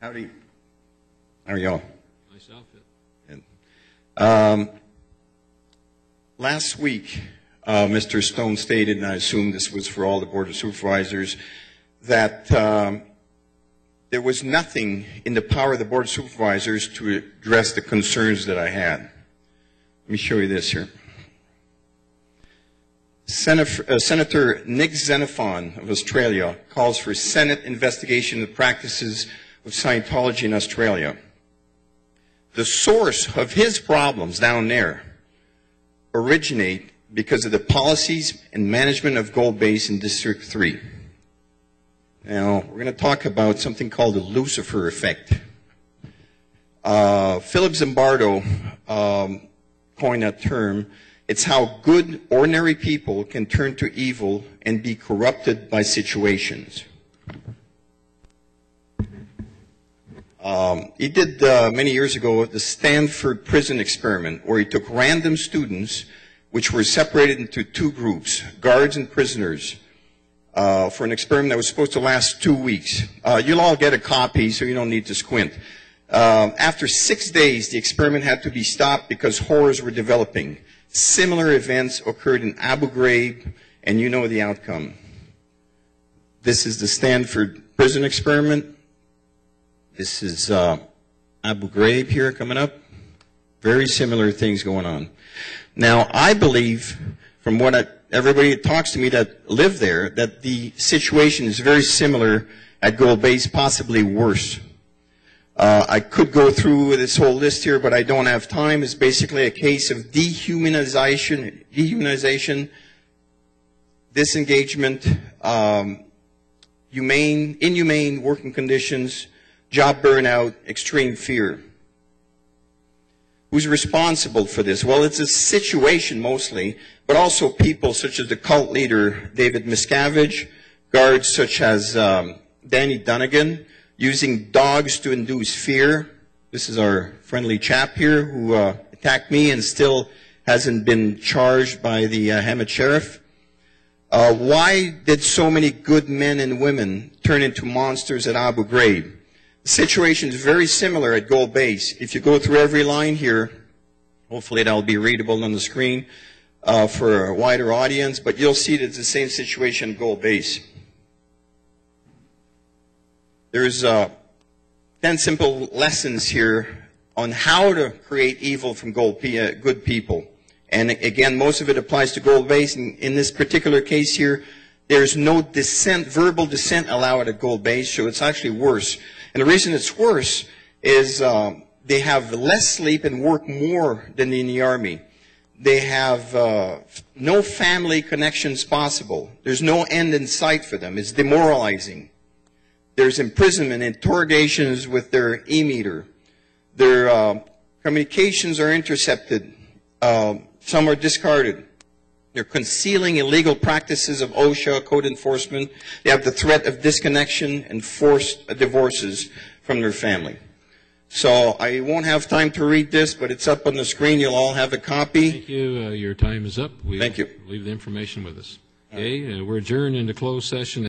Howdy. How are y'all? Nice outfit. Last week, Mr. Stone stated, and I assume this was for all the Board of Supervisors, that there was nothing in the power of the Board of Supervisors to address the concerns that I had. Let me show you this here. Senator Nick Xenophon of Australia calls for Senate investigation of the practices of Scientology in Australia. The source of his problems down there originate because of the policies and management of gold base in District 3. Now, we're going to talk about something called the Lucifer Effect. Philip Zimbardo coined that term. It's how good, ordinary people can turn to evil and be corrupted by situations. He did many years ago the Stanford prison experiment, where he took random students, which were separated into two groups, guards and prisoners, for an experiment that was supposed to last 2 weeks. You'll all get a copy, so you don't need to squint. After 6 days, the experiment had to be stopped because horrors were developing. Similar events occurred in Abu Ghraib, and you know the outcome. This is the Stanford prison experiment. This is Abu Ghraib here coming up. Very similar things going on. Now, I believe, from what everybody that talks to me that live there, that the situation is very similar at Gold Base, possibly worse. I could go through this whole list here, but I don't have time. It's basically a case of dehumanization, disengagement, inhumane working conditions, job burnout, extreme fear. Who's responsible for this? Well, it's a situation mostly, but also people such as the cult leader David Miscavige, guards such as Danny Dunnigan, using dogs to induce fear. This is our friendly chap here who attacked me and still hasn't been charged by the Hemet sheriff. Why did so many good men and women turn into monsters at Abu Ghraib? The situation is very similar at Gold Base. If you go through every line here, hopefully that'll be readable on the screen for a wider audience, but you'll see that it's the same situation at Gold Base. There's 10 simple lessons here on how to create evil from good people. And again, most of it applies to Gold Base. In this particular case here, there's no dissent, verbal dissent allowed at Gold Base, so it's actually worse. And the reason it's worse is they have less sleep and work more than in the Army. They have no family connections possible. There's no end in sight for them. It's demoralizing. There's imprisonment, interrogations with their e-meter. Their communications are intercepted. Some are discarded. They're concealing illegal practices of OSHA, code enforcement. They have the threat of disconnection and forced divorces from their family. So I won't have time to read this, but it's up on the screen. You'll all have a copy. Thank you. Your time is up. Thank you. Leave the information with us. Okay, we're adjourned into closed session.